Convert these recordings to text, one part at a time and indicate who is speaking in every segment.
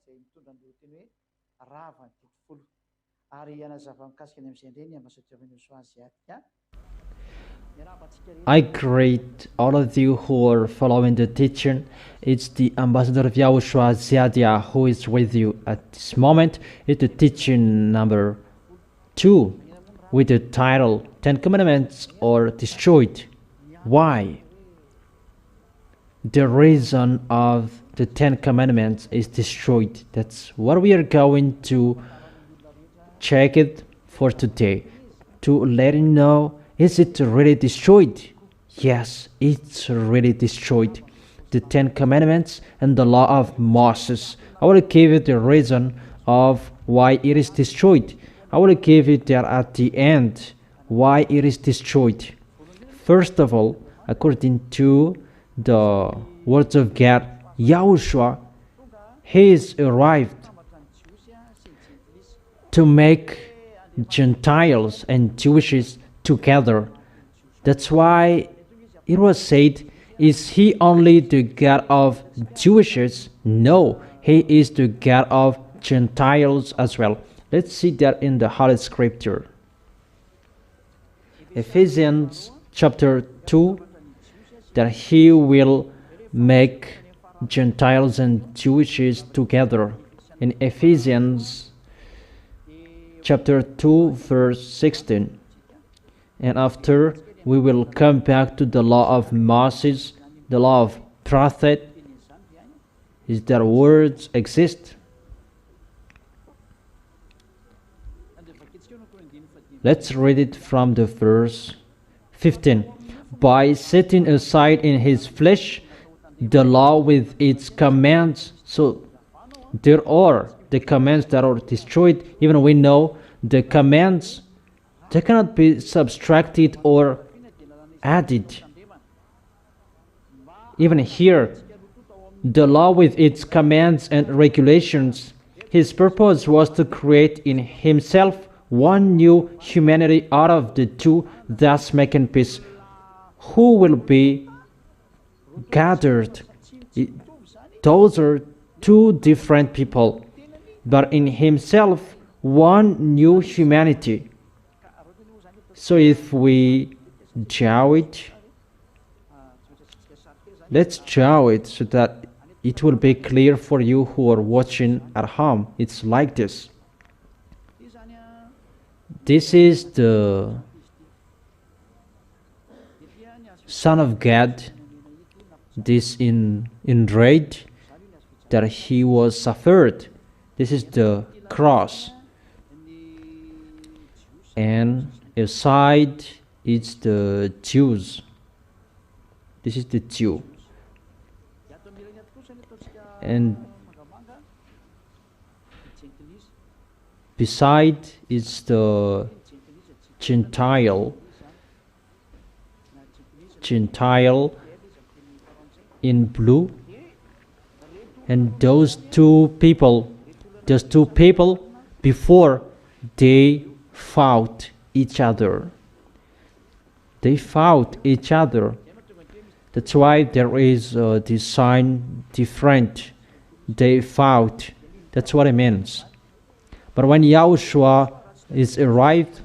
Speaker 1: izay mitondra ny lohateny hoe rava ny titofolo ary anazava mikasika ny amin'izay indray ny ambassadeur YAHOSHUAH asiatique.
Speaker 2: I greet all of you who are following the teaching. It's the ambassador of YAHOSHUAH Ziadia who is with you at this moment. It's the teaching number 2 with the title 10 Commandments are destroyed. Why? The reason of the 10 Commandments is destroyed. That's what we are going to check it for today, to let you know, is it really destroyed? Yes, it's really destroyed. The 10 Commandments and the law of Moses. I will give you the reason of why it is destroyed. I will give you there at the end why it is destroyed. First of all, according to the words of God, YAHOSHUAH, he is arrived to make Gentiles and Jews together. That's why it was said, is he only the God of Jews? No, he is the God of Gentiles as well. Let's see that in the Holy Scripture. Ephesians chapter 2, that he will make Gentiles and Jews together. In Ephesians chapter 2 verse 16. And after we will come back to the law of Moses, the law of prophet. Is there words exist? Let's read it from the verse 15. By setting aside in his flesh the law with its commands. So there are the commands that are destroyed. Even we know the commands, they cannot be subtracted or added. Even here, the law with its commands and regulations, his purpose was to create in himself one new humanity out of the two, thus making peace, who will be gathered. Those are two different people, but in himself one new humanity. So if we draw it, let's draw it so that it will be clear for you who are watching at home. It's like this. This is the Son of God. This in red that he was suffered. This is the cross. And aside it's the Jews. This is the Jew. And beside is the Gentile in blue. And those two people before they fought each other. They fought each other. That's why there is this sign different. They fought. That's what it means. But when YAHOSHUAH is arrived,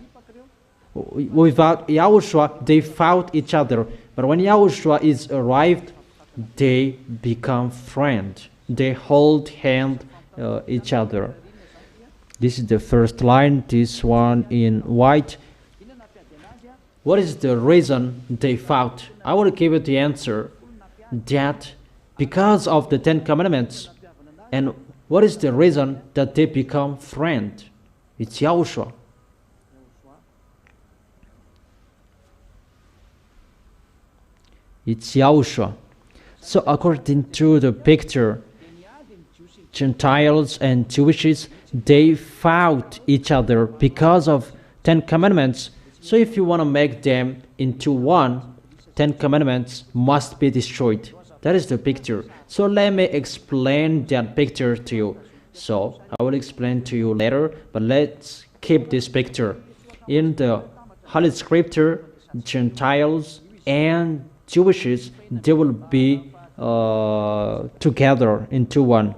Speaker 2: without YAHOSHUAH, they fought each other. But when YAHOSHUAH is arrived, they become friends. They hold hand each other. This is the first line, this one in white. What is the reason they fought? I will give you the answer, that because of the 10 Commandments. And what is the reason that they become friends? It's YAHOSHUAH. It's YAHOSHUAH. So according to the picture, Gentiles and Jews, they fought each other because of 10 Commandments. So if you want to make them into one, 10 Commandments must be destroyed. That is the picture. So let me explain that picture to you. So I will explain to you later, but let's keep this picture. In the Holy Scripture, Gentiles and Jews, they will be together into one.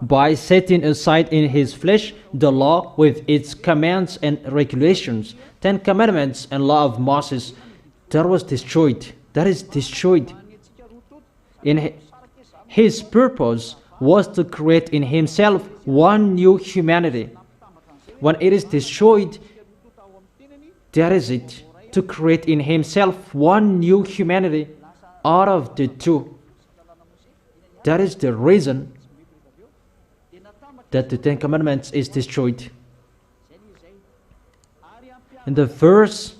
Speaker 2: by setting aside in his flesh the law with its commands and regulations. 10 commandments and law of Moses, that was destroyed. That is destroyed. In his purpose was to create in himself one new humanity. When it is destroyed, that is it, to create in himself one new humanity out of the two. That is the reason that the 10 commandments is destroyed. In the verse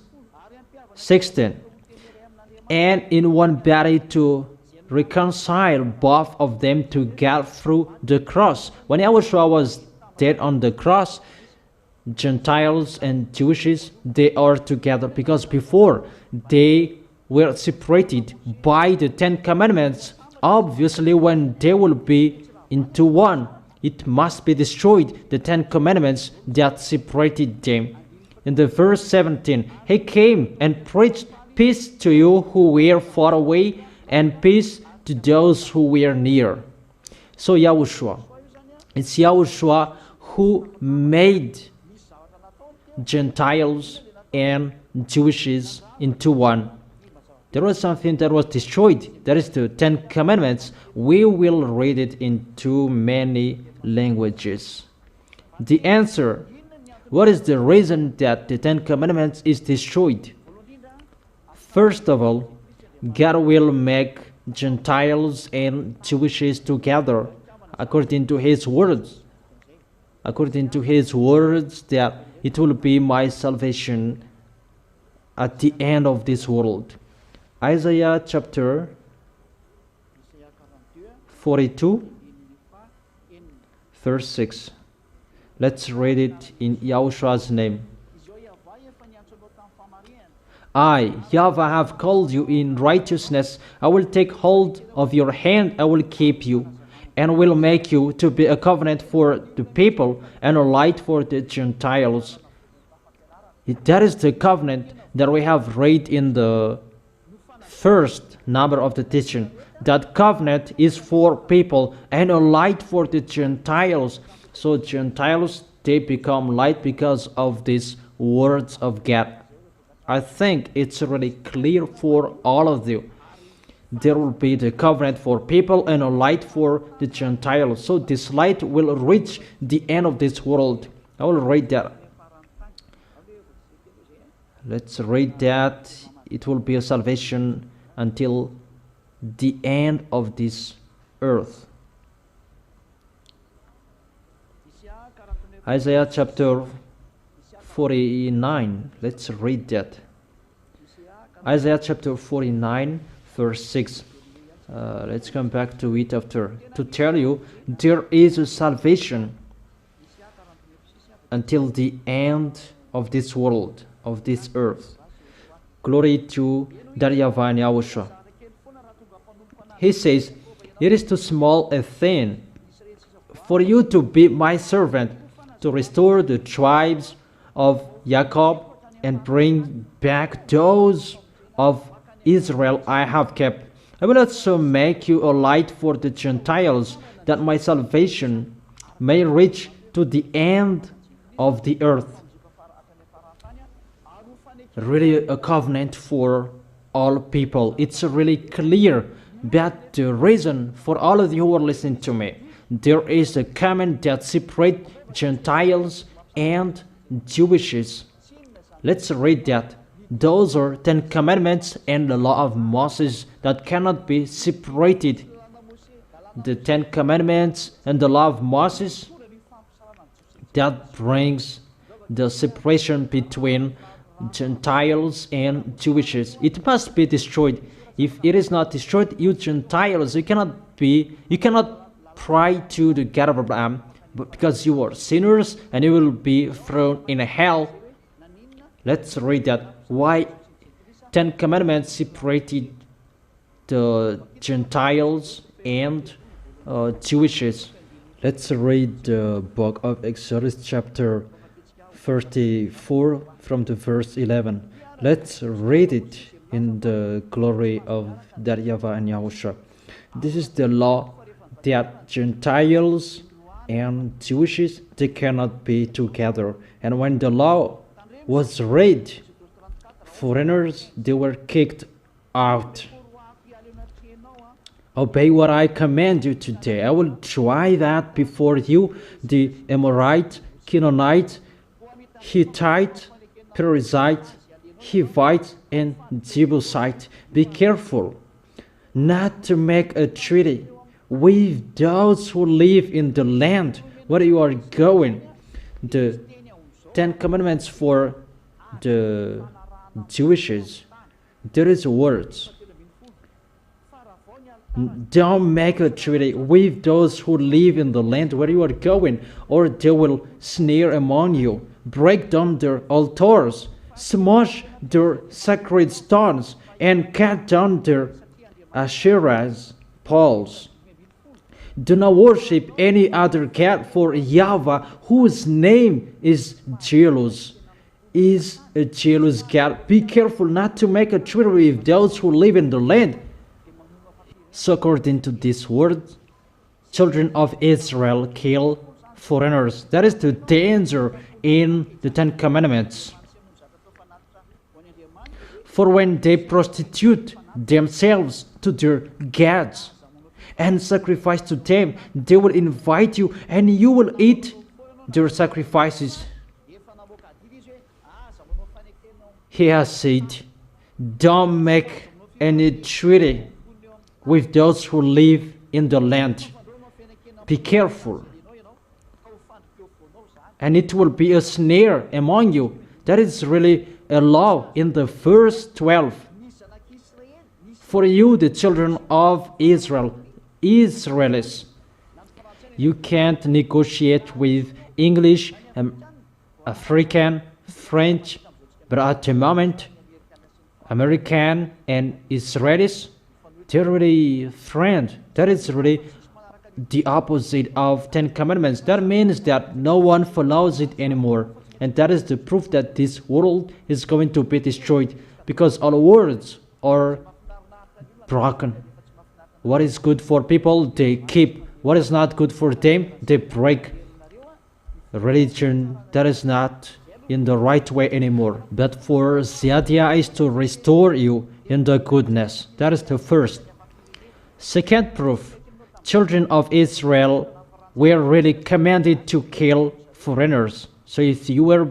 Speaker 2: 16, and in one body to reconcile both of them to God through the cross. When YAHOSHUAH was dead on the cross, Gentiles and Jews, they are together, because before they were separated by the 10 commandments. Obviously, when they will be into one, it must be destroyed, the 10 commandments that separated them. In the verse 17, he came and preached peace to you who were far away, and peace to those who were near. So YAHOSHUAH, it's YAHOSHUAH who made Gentiles and Jews into one. There was something that was destroyed. That is the 10 commandments. We will read it in too many languages. The answer, what is the reason that the 10 commandments is destroyed? First of all, God will make Gentiles and Jews together according to his words. According to his words, that it will be my salvation at the end of this world. Isaiah chapter 42, verse 6. Let's read it in YAHOSHUAH's name. I, YAHVAH, have called you in righteousness. I will take hold of your hand, I will keep you, and will make you to be a covenant for the people and a light for the Gentiles. That is the covenant that we have read in the first number of the teaching. That covenant is for people and a light for the Gentiles. So Gentiles, they become light because of these words of God. I think it's really clear for all of you. There will be the covenant for people and a light for the Gentiles. So this light will reach the end of this world. I will read that. Let's read that. It will be a salvation until the end of this earth. Isaiah chapter 49. Let's read that. Isaiah chapter 49, verse 6. Let's come back to it after. To tell you, there is a salvation until the end of this world, of this earth. Glory to YAHVAH and YAHOSHUAH. He says, it is too small a thing for you to be my servant, to restore the tribes of Jacob and bring back those of Israel I have kept. I will also make you a light for the Gentiles, that my salvation may reach to the end of the earth. Really a covenant for all people. It's really clear that the reason for all of you who are listening to me, there is a command that separates Gentiles and Jews. Let's read that. Those are 10 commandments and the law of Moses that cannot be separated. The 10 commandments and the law of Moses, that brings the separation between Gentiles and Jews. It must be destroyed. If it is not destroyed, you Gentiles, you cannot pray to the God of Abraham, but because you are sinners and you will be thrown in hell. Let's read that. Why 10 commandments separated the Gentiles and Jews. Let's read the book of Exodus chapter 34 from the verse 11. Let's read it in the glory of YAHVAH and YAHOSHUAH. This is the law that Gentiles and Jewish, they cannot be together. And when the law was read, foreigners, they were kicked out. Obey what I command you today. I will try that before you, the Amorite, Canaanite, Hittite, Perizzite, Hivite, and Jebusite. Be careful not to make a treaty with those who live in the land where you are going. The 10 Commandments for the Jewishes, there is words. Don't make a treaty with those who live in the land where you are going, or they will snare among you, break down their altars, smash their sacred stones, and cut down their Asherah's poles. Do not worship any other god, for YAHVAH, whose name is jealous, is a jealous God. Be careful not to make a treaty with those who live in the land. So according to this word, children of Israel kill foreigners. That is the danger in the 10 Commandments. For when they prostitute themselves to their gods and sacrifice to them, they will invite you and you will eat their sacrifices. He has said, don't make any treaty with those who live in the land. Be careful. And it will be a snare among you. That is really a law in the verse 12. For you, the children of Israel, Israelis, you can't negotiate with English, African, French, but at the moment, American and Israelis, they're really friends. That is really the opposite of 10 Commandments. That means that no one follows it anymore. And that is the proof that this world is going to be destroyed, because all words are broken. What is good for people, they keep. What is not good for them, they break. Religion, that is not in the right way anymore. But for the idea is to restore you in the goodness. That is the first. Second proof, children of Israel were really commanded to kill foreigners. So if you were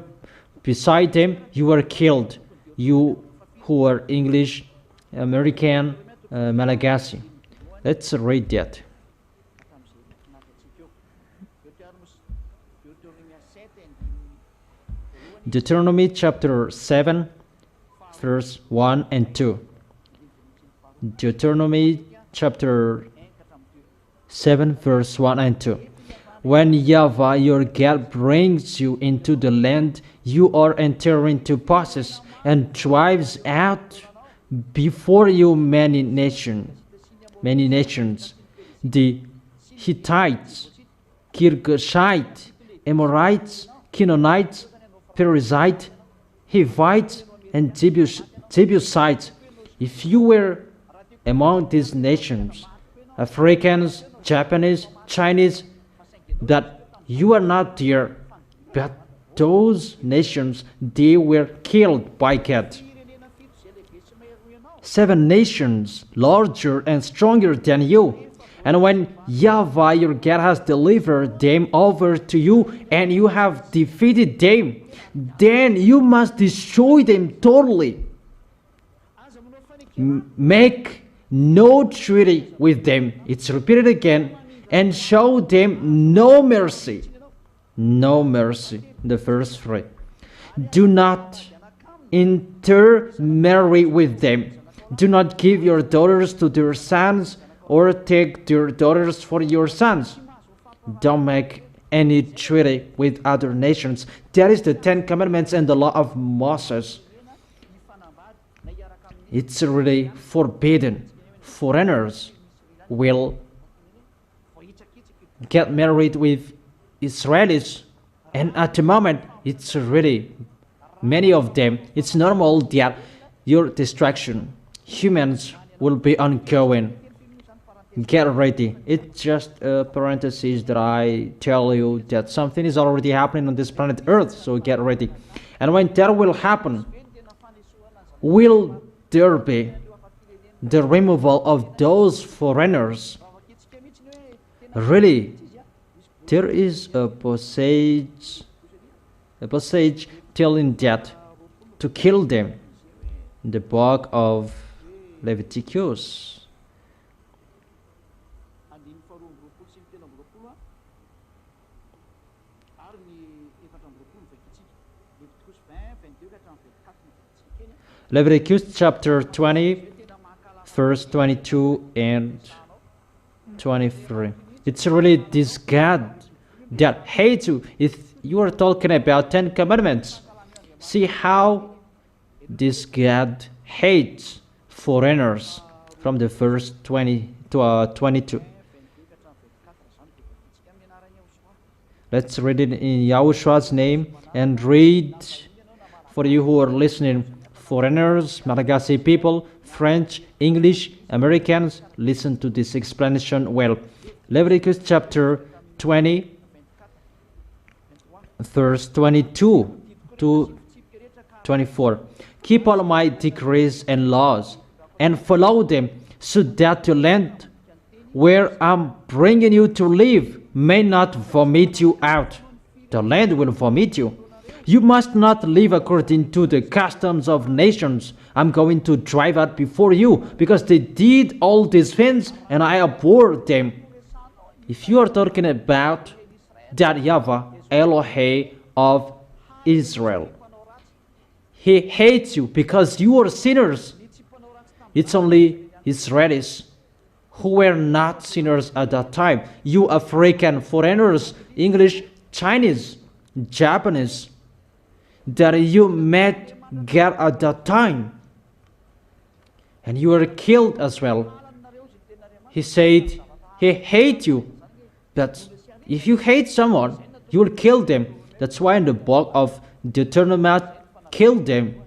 Speaker 2: beside them, you were killed. You who are English, American, Malagasy. Let's read that. Deuteronomy chapter 7, verse 1 and 2. Deuteronomy chapter 7, verse 1 and 2. When YAHVAH your God brings you into the land you are entering to possess, and drives out before you many nations, the Hittites, Girgashites, Amorites, Canaanites, Perizzite, Hivites, and Jebusites. If you were among these nations, Africans, Japanese, Chinese, that you are not there, but those nations, they were killed by God. 7 nations larger and stronger than you. And when YAHVAH your God has delivered them over to you and you have defeated them, then you must destroy them totally. Make no treaty with them. It's repeated again. And show them no mercy. No mercy. The verse 3. Do not intermarry with them. Do not give your daughters to their sons, or take their daughters for your sons. Don't make any treaty with other nations. That is the 10 Commandments and the law of Moses. It's really forbidden. Foreigners will get married with Israelis, and at the moment it's really many of them. It's normal that your destruction, humans, will be ongoing. Get ready. It's just a parenthesis that I tell you that something is already happening on this planet Earth, so get ready. And when that will happen, will there be the removal of those foreigners? Really, there is a passage telling that to kill them in the book of Leviticus. Leviticus chapter 20, verse 22 and 23. It's really this God that hates you. If you are talking about 10 commandments, see how this God hates foreigners from the verse 20 to 22. Let's read it in YAHOSHUAH's name and read for you who are listening. Foreigners, Malagasy people, French, English, Americans, listen to this explanation well. Leviticus chapter 20, verse 22 to 24. Keep all my decrees and laws and follow them, so that the land where I'm bringing you to live may not vomit you out. The land will vomit you. You must not live according to the customs of nations I'm going to drive out before you, because they did all these things and I abhorred them. If you are talking about that YAHVAH, Elohim of Israel, He hates you because you are sinners. It's only Israelis who were not sinners at that time. You African foreigners, English, Chinese, Japanese, that you met God at that time, and you were killed as well. He said He hates you, but if you hate someone, you will kill them. That's why in the book of Deuteronomy, kill them.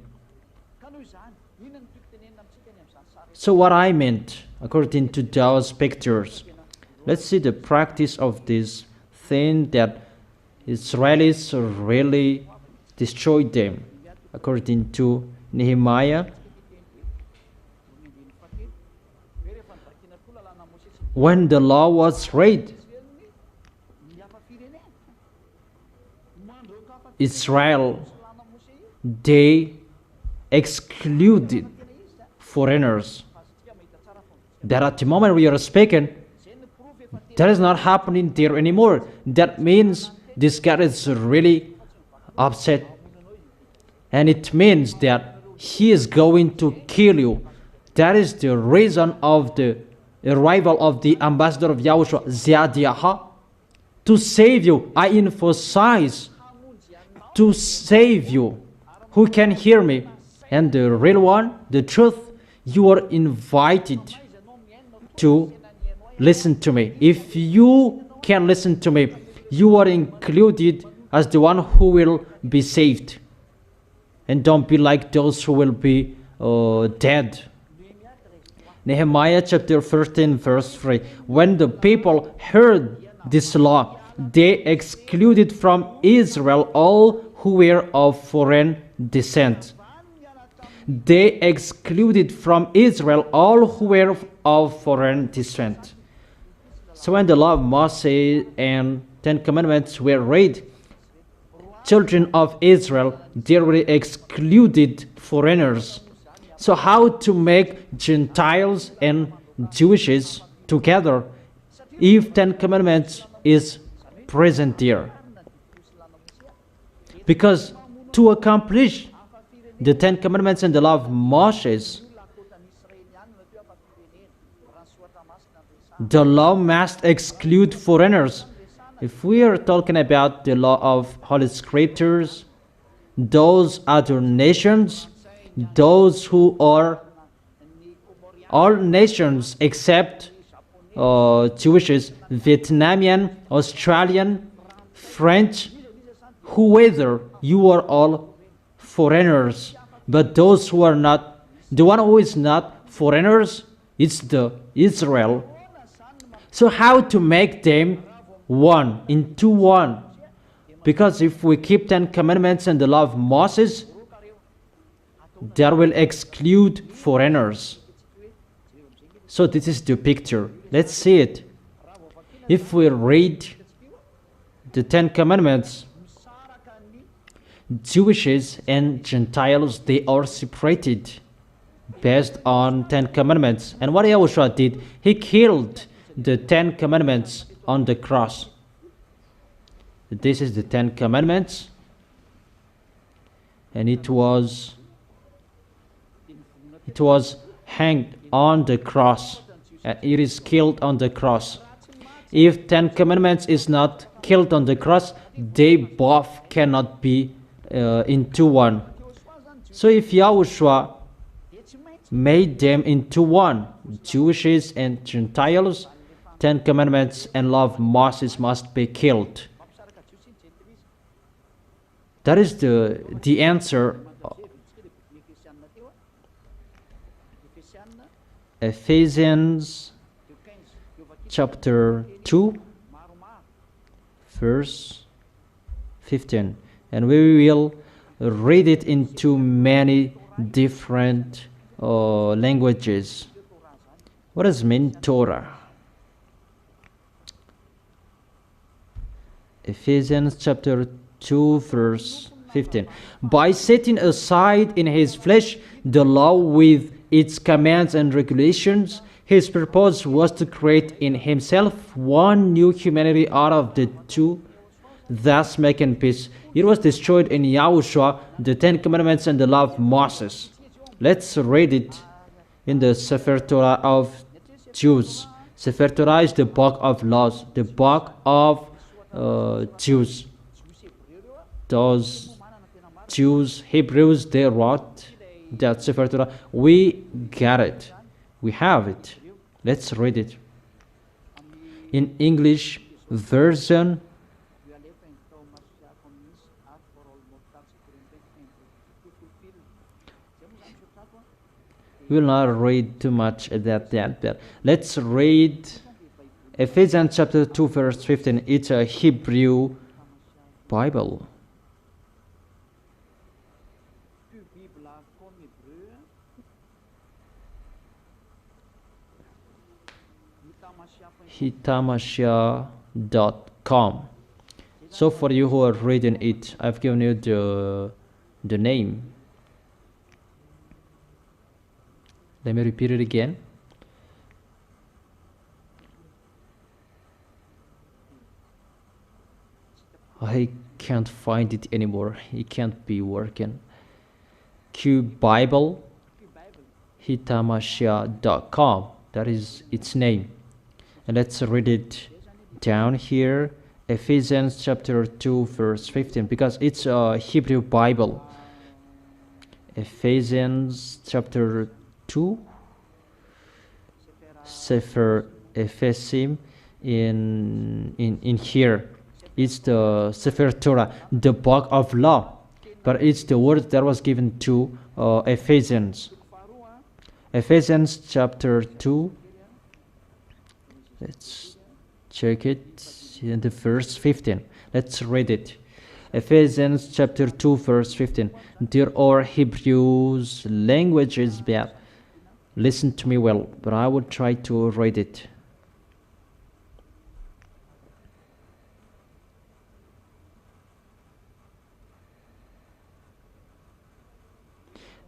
Speaker 2: So what I meant, according to those pictures, let's see the practice of this thing that Israelis really destroyed them, according to Nehemiah. When the law was read, Israel, they excluded foreigners. That at the moment we are speaking, that is not happening there anymore. That means this God is really upset, and it means that He is going to kill you. That is the reason of the arrival of the ambassador of YAHOSHUAH, Ziyadiyaha, to save you. I emphasize, to save you. Who can hear me? And the real one, the truth, you are invited to listen to me. If you can listen to me, you are included as the one who will be saved. And don't be like those who will be dead. Nehemiah chapter 13 verse 3. When the people heard this law, they excluded from Israel all who were of foreign descent. They excluded from Israel all who were of foreign descent. So when the law of Moses and 10 Commandments were read, children of Israel, they were excluded foreigners. So how to make Gentiles and Jewishes together if 10 Commandments is present there? Because to accomplish the 10 Commandments and the law of Moses, the law must exclude foreigners. If we are talking about the law of Holy Scriptures, those other nations, those who are all nations except Jewishes, Vietnamian, Australian, French, whoever, you are all foreigners. But those who are not, the one who is not foreigners, it's the Israel. So how to make them one, into one? Because if we keep 10 commandments and the law of Moses, that will exclude foreigners. So this is the picture. Let's see it. If we read the 10 commandments, Jewishes and Gentiles, they are separated based on 10 commandments. And what YAHOSHUAH did, he killed the 10 commandments on the cross. This is the 10 commandments, and it was hanged on the cross, and it is killed on the cross. If 10 commandments is not killed on the cross, they both cannot be into one. So if YAHOSHUAH made them into one, Jewishes and Gentiles, 10 commandments and law of Moses must be killed. That is the answer. Ephesians chapter 2 verse 15, and we will read it into many different languages. What does mean Torah? Ephesians chapter 2 verse 15. By setting aside in his flesh the law with its commands and regulations, his purpose was to create in himself one new humanity out of the two, thus making peace. It was destroyed in YAHOSHUAH, the 10 commandments and the law of Moses. Let's read it in the Sefer Torah of Jews. Sefer Torah is the book of laws, the book of Jews. Those Jews, Hebrews, they wrote that Sefer Torah. We got it. We have it. Let's read it. In English version, we will not read too much at that, but let's read Ephesians chapter 2 verse 15. It's a Hebrew Bible. hitamashia.com. So for you who are reading it, I've given you the name. Let me repeat it again. I can't find it anymore. It can't be working. Q Bible, hitamashia.com. That is its name. And let's read it down here. Ephesians chapter 2 verse 15, because it's a Hebrew Bible. Ephesians chapter 2, Sefer Ephesim in here. It's the Sefer Torah, the book of law, but it's the word that was given to Ephesians. Ephesians chapter 2, let's check it in the verse 15. Let's read it. Ephesians chapter 2 verse 15. There are Hebrews languages, but listen to me well, but I will try to read it.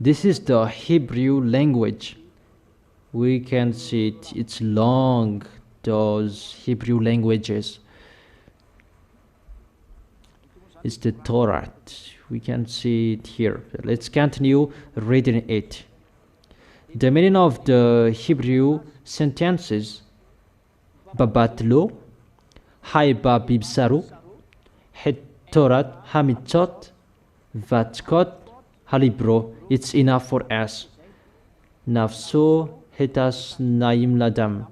Speaker 2: This is the Hebrew language. We can see it. It's long, those Hebrew languages. It's the Torah. We can see it here. Let's continue reading it. The meaning of the Hebrew sentences: Babatlo, Haiba Bibsaru, Het-Torat Hamitzot, Vatskot, Halibro. It's enough for us. Nafso Hetas Naim Ladam,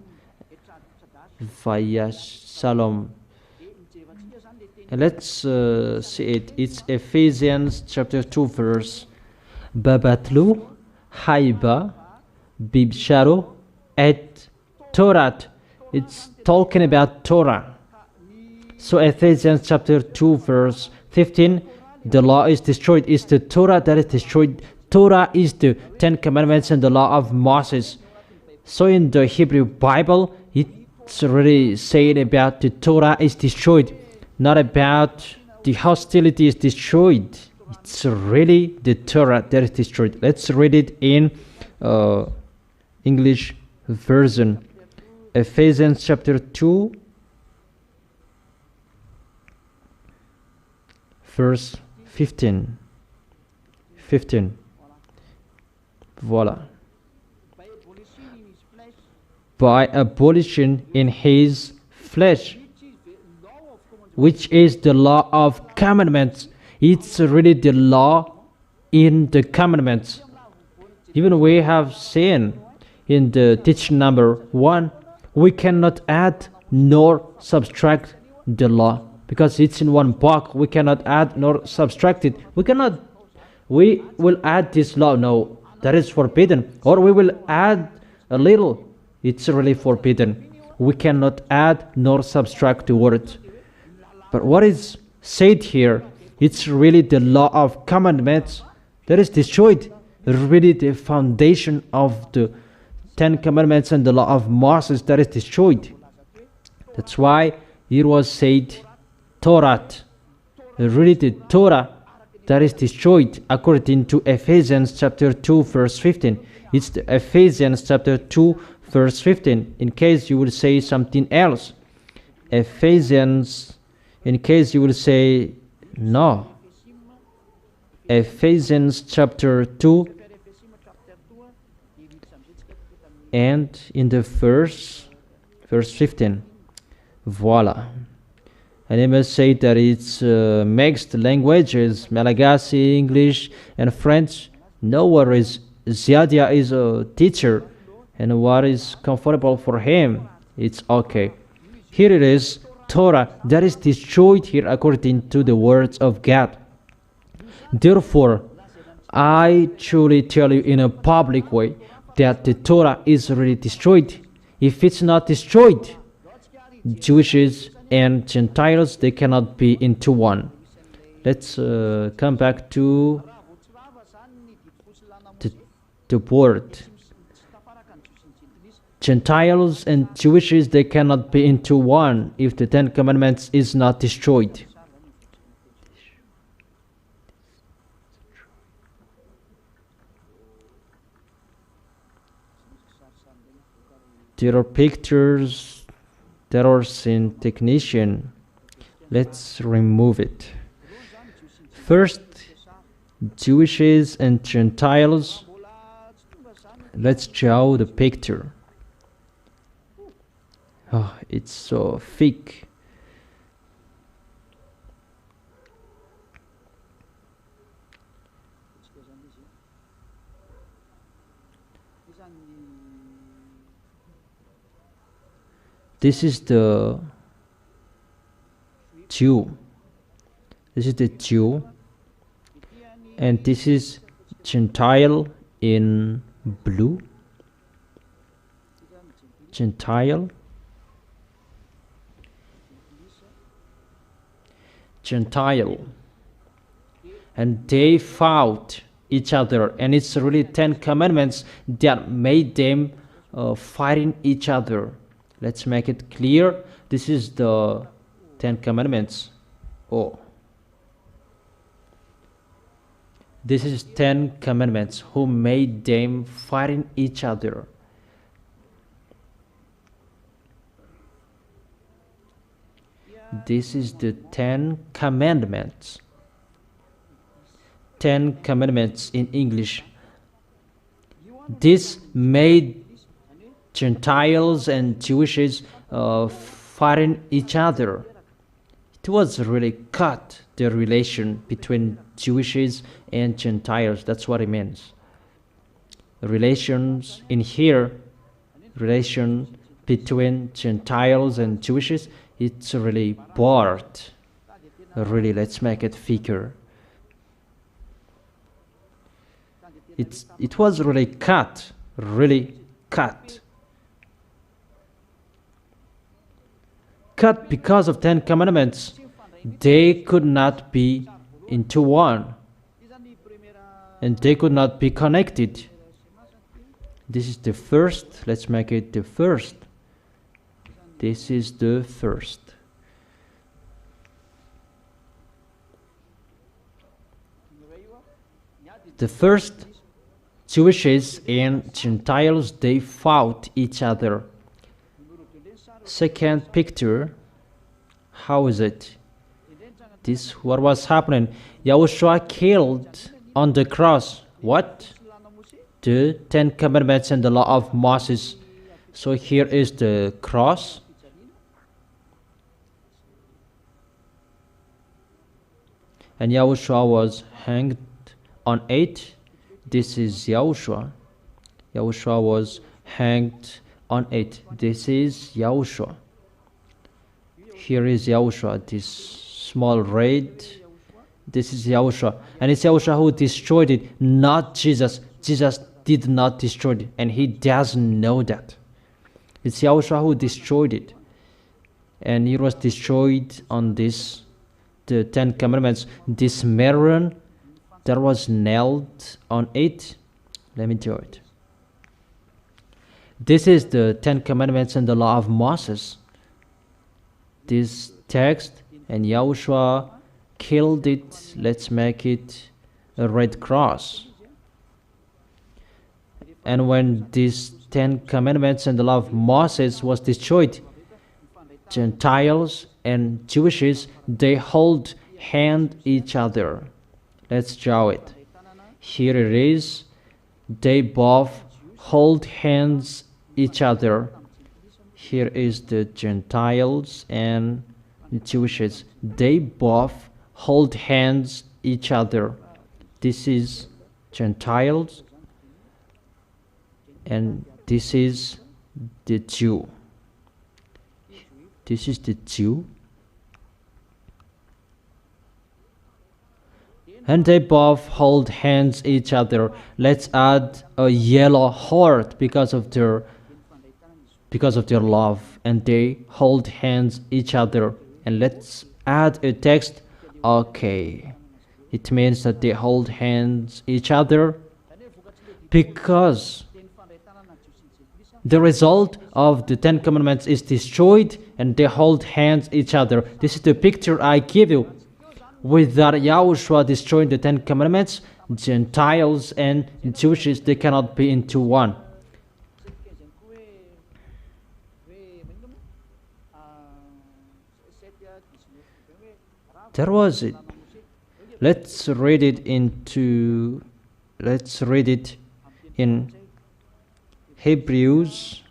Speaker 2: Vayash Salom. And let's see it. It's Ephesians chapter 2 verse. Babatlu, Haiba, Bibsharo, et Torat, It's talking about Torah. So Ephesians chapter 2 verse 15, the law is destroyed. It's the Torah that is destroyed. Torah is the 10 commandments and the law of Moses. So in the Hebrew Bible, it's really saying about the Torah is destroyed, not about the hostility is destroyed. It's really the Torah that is destroyed. Let's read it in English version. Ephesians chapter 2 verse 15. Voila. By abolition in his flesh, which is the law of commandments. It's really the law in the commandments. Even we have seen in the teaching number 1, we cannot add nor subtract the law, because it's in one book. We cannot add nor subtract it. We will add this law. No, that is forbidden. Or we will add a little. It's really forbidden. We cannot add nor subtract the word. But what is said here, it's really the law of commandments that is destroyed. Really the foundation of the 10 commandments and the law of Moses that is destroyed. That's why it was said Torah. Really the Torah that is destroyed according to Ephesians chapter 2 verse 15. It's the Ephesians chapter 2 verse 15. In case you will say something else. Ephesians, in case you will say no. Ephesians chapter 2 and in the verse 15. Voila. And I must say that it's mixed languages, Malagasy, English, and French. No worries. Ziadia is a teacher, and what is comfortable for him, it's okay. Here it is, Torah, that is destroyed here according to the words of God. Therefore, I truly tell you in a public way that the Torah is really destroyed. If it's not destroyed, Jews and Gentiles, they cannot be into one. Let's come back to the word. Gentiles and Jews, they cannot be into one if the 10 commandments is not destroyed. There are pictures that are in technician. Let's remove it. First, Jews and Gentiles. Let's draw the picture. Oh, it's so thick. This is the Jew. This is the Jew. And this is Gentile in blue. Gentile. Gentile. And they fought each other. And it's really 10 commandments that made them fighting each other. Let's make it clear. This is the 10 commandments. Oh. This is 10 commandments who made them fighting each other. This is the 10 commandments. 10 commandments in English. This made Gentiles and Jews fighting each other. It was really cut the relation between Jews and Gentiles. That's what it means. Relations in here, relation between Gentiles and Jews, it's really bored. Really, let's make it thicker. It was really cut, really cut. cut because of 10 commandments. They could not be into one, and they could not be connected. This is the first. Let's make it the first. This is the first. The first, Jews and Gentiles, they fought each other. Second picture, how is it? This what was happening. YAHOSHUAH killed on the cross what? The 10 commandments and the law of Moses. So here is the cross. And YAHOSHUAH was hanged on it. This is YAHOSHUAH. YAHOSHUAH was hanged on it. This is YAHOSHUAH. Here is YAHOSHUAH, this small red. This is YAHOSHUAH. And it's YAHOSHUAH who destroyed it, not Jesus. Jesus did not destroy it, and he doesn't know that. It's YAHOSHUAH who destroyed it. And it was destroyed on this, the 10 commandments. This maron that was nailed on it. Let me do it. This is the 10 commandments and the law of Moses. This text, and YAHOSHUAH killed it. Let's make it a red cross. And when these 10 commandments and the law of Moses was destroyed, Gentiles and Jews, they hold hand each other. Let's draw it. Here it is. They both hold hands each other. Here is the Gentiles and the Jews. They both hold hands each other. This is Gentiles, and this is the Jew. This is the Jew. And they both hold hands each other. Let's add a yellow heart because of their love. And they hold hands each other. And let's add a text. Okay. It means that they hold hands each other because the result of the 10 commandments is destroyed, and they hold hands each other. This is the picture I give you. Without YAHOSHUAH destroying the 10 commandments, Gentiles and Jews, they cannot be into one. That was it. Let's read it in Hebrews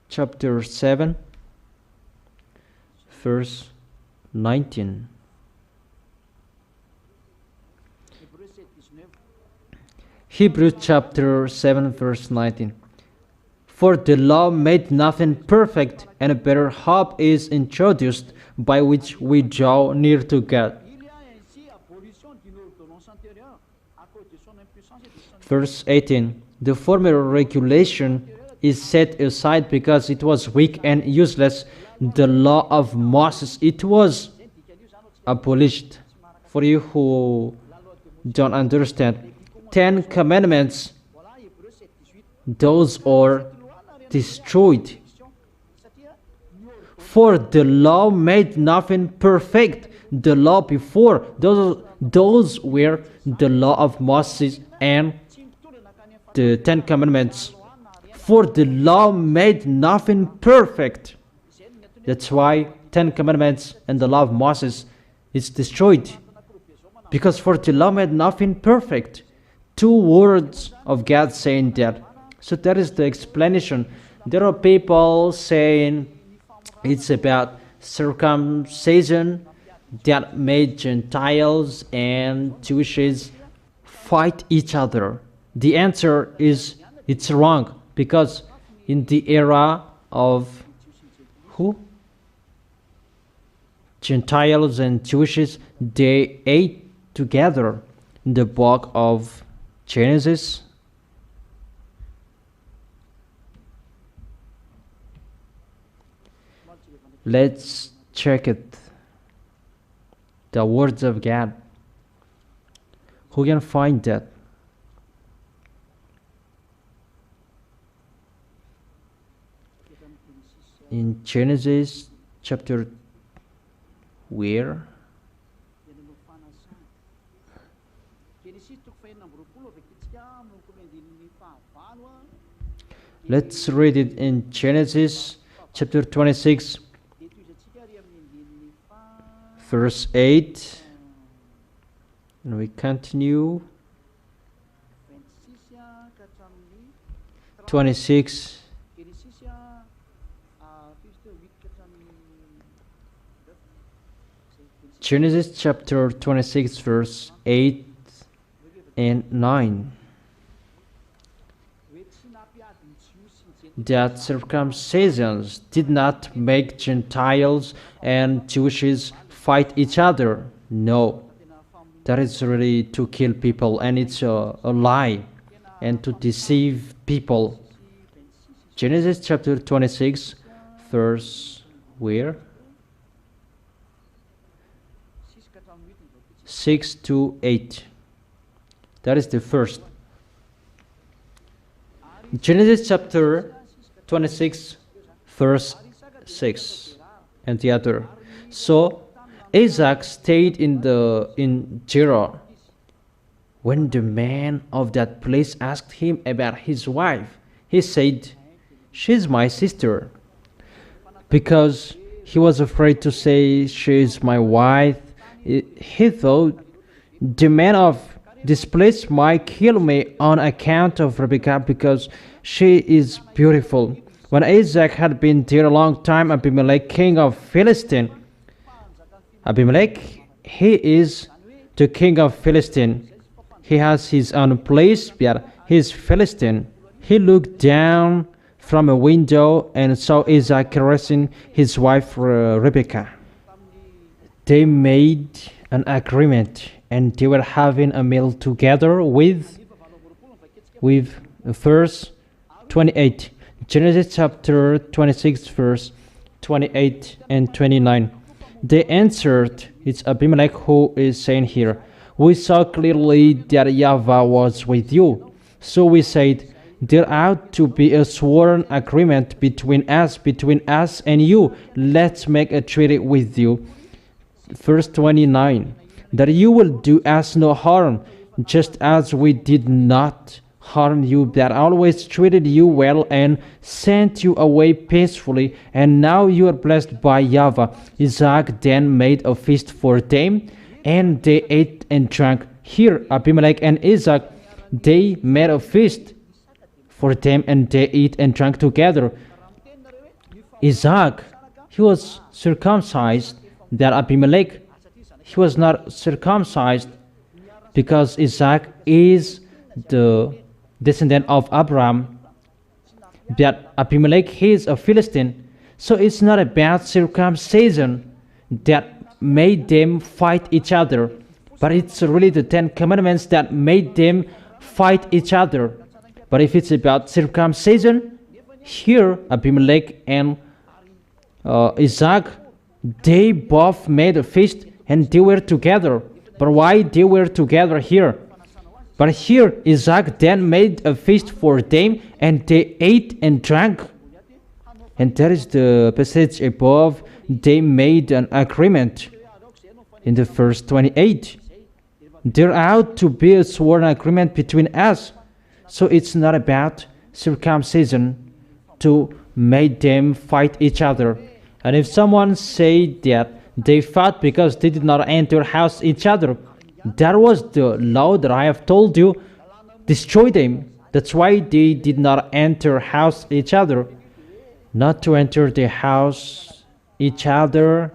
Speaker 2: chapter 7 verse 19. Hebrews chapter 7 verse 19. For the law made nothing perfect, and a better hope is introduced, by which we draw near to God. Verse 18. The former regulation is set aside because it was weak and useless. The law of Moses, it was abolished. For you who don't understand, 10 commandments, those are destroyed. For the law made nothing perfect. The law before, those were the law of Moses and the 10 commandments. For the law made nothing perfect. That's why 10 commandments and the law of Moses is destroyed. Because for the law made nothing perfect. 2 words of God saying that. So that is the explanation. There are people saying it's about circumcision that made Gentiles and Jews fight each other. The answer is it's wrong, because in the era of who? Gentiles and Jews, they ate together. in the book of Genesis. Let's check it. The words of God. Who can find that? In Genesis chapter where? Let's read it in Genesis chapter 26 verse 8, and we continue 26. Genesis chapter 26 verse 8 and 9. That circumcisions did not make Gentiles and Jews fight each other. No, that is really to kill people, and it's a lie and to deceive people. Genesis chapter 26 verse where? 6 to 8. That is the first. Genesis chapter 26 verse 6 and the other. So Isaac stayed in Gerar. When the man of that place asked him about his wife, he said, "She's my sister." Because he was afraid to say, "She's my wife," he thought, "The man of this place might kill me on account of Rebekah because she is beautiful." When Isaac had been there a long time, Abimelech, king of Philistine, Abimelech, he is the king of Philistine. He has his own place, but he is Philistine. He looked down from a window and saw Isaac caressing his wife Rebekah. They made an agreement, and they were having a meal together with verse 28. Genesis chapter 26 verse 28 and 29. They answered, it's Abimelech who is saying here, "We saw clearly that YAHVAH was with you. So we said, there ought to be a sworn agreement between us and you. Let's make a treaty with you." Verse 29. That you will do us no harm, just as we did not harm you, that always treated you well and sent you away peacefully, and now you are blessed by YAHVAH. Isaac then made a feast for them, and they ate and drank. Here, Abimelech and Isaac, they made a feast for them, and they ate and drank together. Isaac, he was circumcised, that Abimelech, he was not circumcised, because Isaac is the descendant of Abraham, but Abimelech, he is a Philistine. So it's not about circumcision that made them fight each other, but it's really the 10 commandments that made them fight each other. But if it's about circumcision, here Abimelech and Isaac, they both made a feast and they were together. But why they were together here? But here Isaac then made a feast for them, and they ate and drank. And that is the passage above. They made an agreement in the verse 28. There ought to be a sworn agreement between us. So it's not about circumcision to make them fight each other. And if someone say that they fought because they did not enter house each other, that was the law that I have told you. Destroy them. That's why they did not enter house each other. Not to enter the house each other.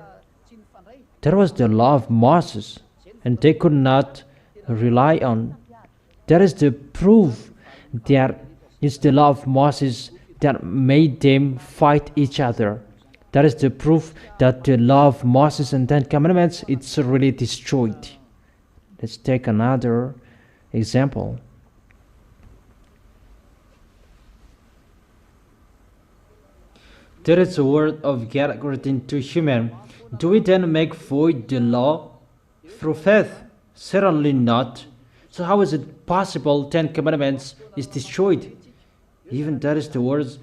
Speaker 2: That was the law of Moses, and they could not rely on. That is the proof that it's the law of Moses that made them fight each other. That is the proof that the law of Moses and 10 Commandments, it's really destroyed. Let's take another example. There is a word of God written to human. Do we then make void the law through faith? Certainly not. So how is it possible 10 commandments is destroyed? Even that is the words.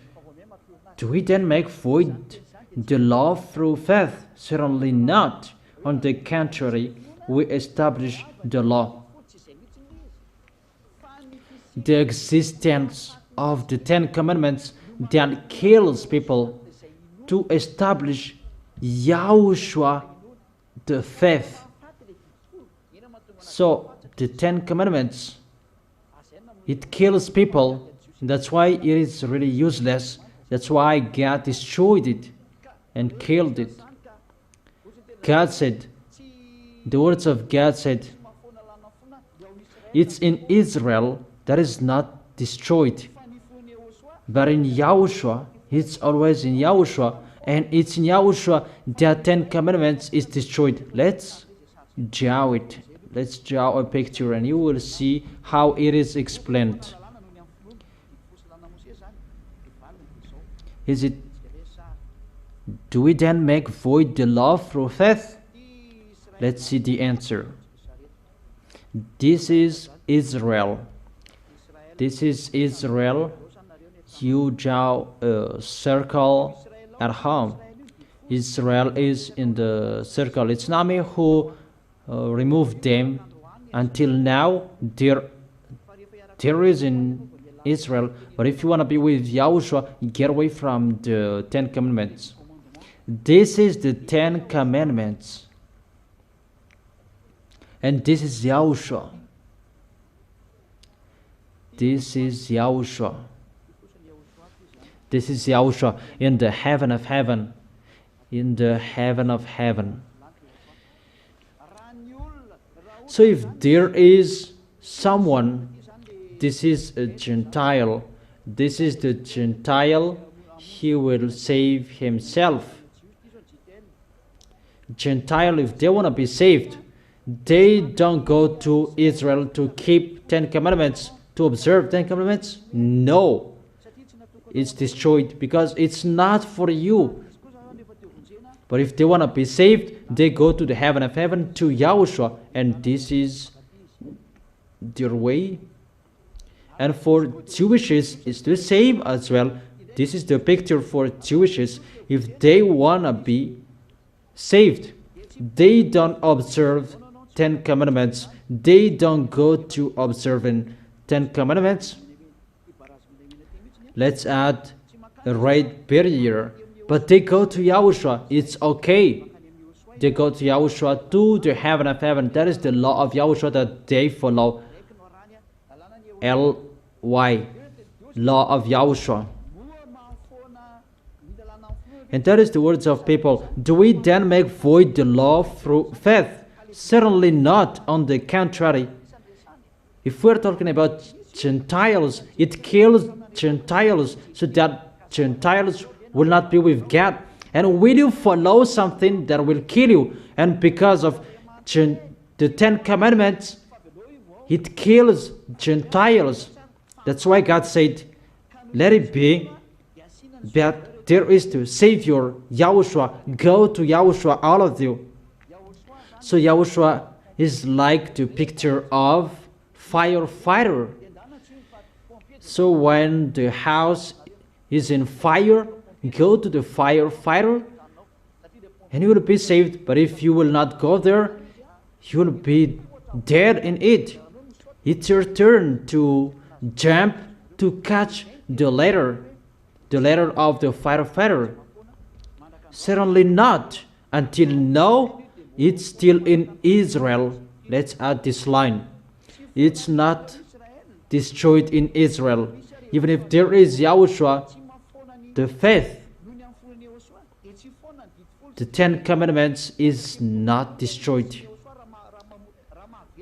Speaker 2: Do we then make void the law through faith? Certainly not. On the contrary, we establish the law. The existence of the 10 commandments that kills people to establish YAHOSHUAH, the faith. So the 10 commandments, it kills people. That's why it is really useless. That's why God destroyed it and killed it. God said, the words of God said, it's in Israel that is not destroyed, but in YAHOSHUAH, it's always in YAHOSHUAH, and it's in YAHOSHUAH that 10 commandments is destroyed. Let's draw it. Let's draw a picture and you will see how it is explained. Is it, do we then make void the law through faith? Let's see the answer. This is Israel. This is Israel. You draw a circle at home. Israel is in the circle. It's not me who removed them. Until now, there is in Israel. But if you want to be with YAHOSHUAH, get away from the 10 commandments. This is the 10 commandments. And this is YAHOSHUAH. This is YAHOSHUAH. This is YAHOSHUAH in the heaven of heaven. In the heaven of heaven. So if there is someone, this is a Gentile, this is the Gentile, he will save himself. Gentile, if they want to be saved, they don't go to Israel to keep 10 commandments, to observe 10 commandments. No. It's destroyed because it's not for you. But if they want to be saved, they go to the heaven of heaven, to YAHOSHUAH, and this is their way. And for Jewishes, it's the same as well. This is the picture for Jewishes. If they want to be saved, they don't observe 10 commandments. They don't go to observing 10 commandments. Let's add a right barrier. But they go to YAHOSHUAH. It's okay. They go to YAHOSHUAH, to the heaven of heaven. That is the law of YAHOSHUAH that they follow. L-Y, law of YAHOSHUAH. And that is the words of people. Do we then make void the law through faith? Certainly not. On the contrary. If we're talking about Gentiles, it kills Gentiles so that Gentiles will not be with God. And will you follow something that will kill you? And because of the 10 commandments, it kills Gentiles. That's why God said, let it be that there is the Savior, YAHOSHUAH. Go to YAHOSHUAH, all of you. So YAHOSHUAH is like the picture of firefighter. So when the house is in fire, go to the firefighter and you will be saved. But if you will not go there, you will be dead in it. It's your turn to jump to catch the ladder of the firefighter. Certainly not. Until now, it's still in Israel. Let's add this line. It's not destroyed in Israel. Even if there is YAHOSHUAH, the faith, the 10 commandments is not destroyed.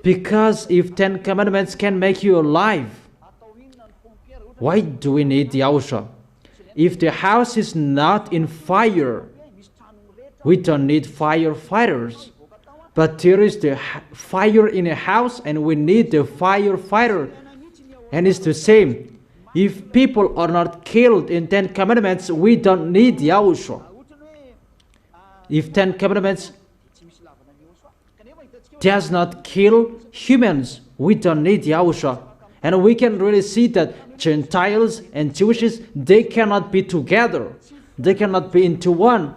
Speaker 2: Because if 10 commandments can make you alive, why do we need YAHOSHUAH? If the house is not in fire, we don't need firefighters. But there is the fire in a house, and we need the firefighter. And it's the same. If people are not killed in 10 commandments, we don't need YAHOSHUAH. If 10 commandments does not kill humans, we don't need YAHOSHUAH. And we can really see that Gentiles and Jews, they cannot be together. They cannot be into one.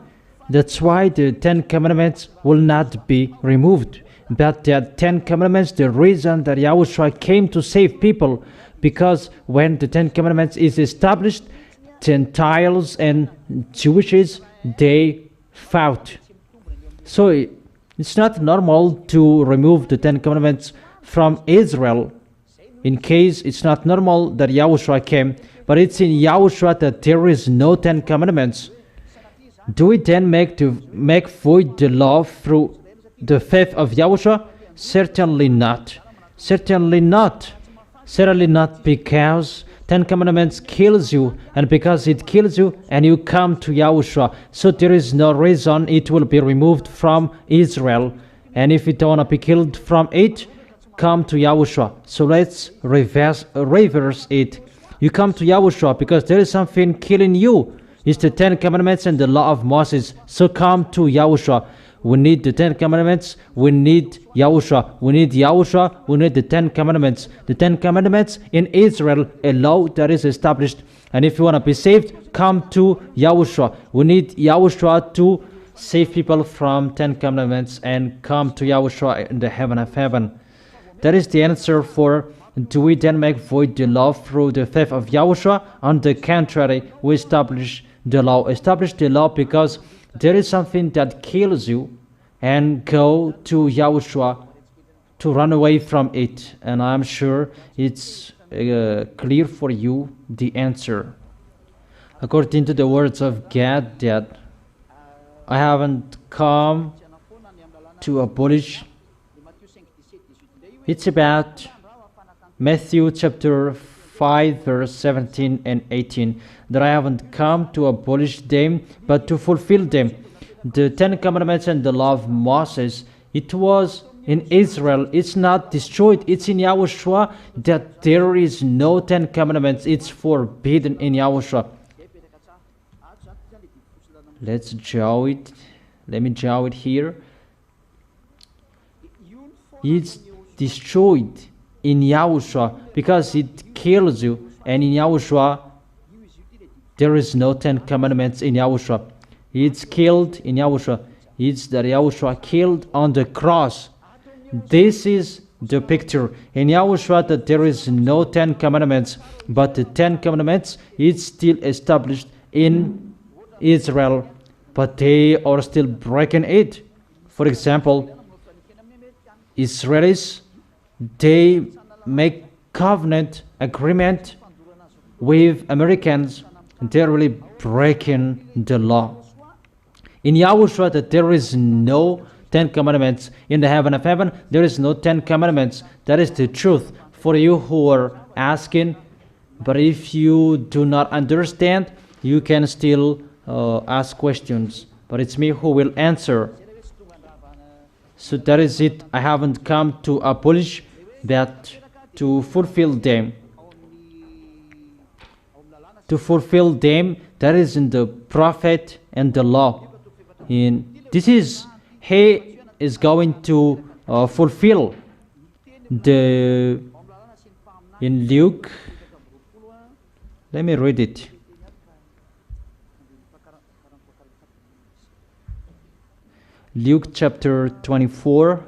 Speaker 2: That's why the 10 commandments will not be removed. But the 10 commandments, the reason that YAHOSHUAH came to save people, because when the 10 commandments is established, Gentiles and Jews, they fought. So it's not normal to remove the 10 commandments from Israel. In case it's not normal that YAHOSHUAH came, but it's in YAHOSHUAH that there is no 10 commandments. Do we then make void the law through the faith of YAHOSHUAH? Certainly not. Certainly not. Certainly not, because 10 commandments kills you, and because it kills you, and you come to YAHOSHUAH. So there is no reason it will be removed from Israel. And if you don't want to be killed from it, come to YAHOSHUAH. So let's reverse it. You come to YAHOSHUAH because there is something killing you. It's the 10 commandments and the law of Moses. So come to YAHOSHUAH. We need the 10 commandments. We need YAHOSHUAH. We need YAHOSHUAH. We need the 10 commandments. The 10 commandments in Israel, a law that is established. And if you want to be saved, come to YAHOSHUAH. We need YAHOSHUAH to save people from 10 commandments, and come to YAHOSHUAH in the heaven of heaven. That is the answer for, do we then make void the law through the faith of YAHOSHUAH? On the contrary, we establish the law. Establish the law because there is something that kills you, and go to YAHOSHUAH to run away from it. And I'm sure it's clear for you the answer. According to the words of God, that I haven't come to abolish. It's about Matthew chapter 5 verse 17 and 18, that I haven't come to abolish them, but to fulfill them. The 10 commandments and the law of Moses, it was in Israel. It's not destroyed. It's in YAHOSHUAH that there is no 10 commandments. It's forbidden in YAHOSHUAH. Let's draw it. Let me draw it here. It's destroyed in YAHOSHUAH because it kills you, and in YAHOSHUAH there is no 10 commandments in YAHOSHUAH. It's killed in YAHOSHUAH. It's that YAHOSHUAH killed on the cross. This is the picture in YAHOSHUAH, that there is no 10 commandments, but the 10 commandments is still established in Israel, but they are still breaking it. For example, Israelis, they make covenant agreement with Americans. They're really breaking the law. In YAHOSHUAH, that there is no 10 commandments. In the heaven of heaven, there is no 10 commandments. That is the truth for you who are asking. But if you do not understand, you can still ask questions. But it's me who will answer. So that is it. I haven't come to abolish, but to fulfill them. To fulfill them, that is in the prophet and the law. This is, he is going to fulfill the, in Luke, let me read it. Luke chapter 24.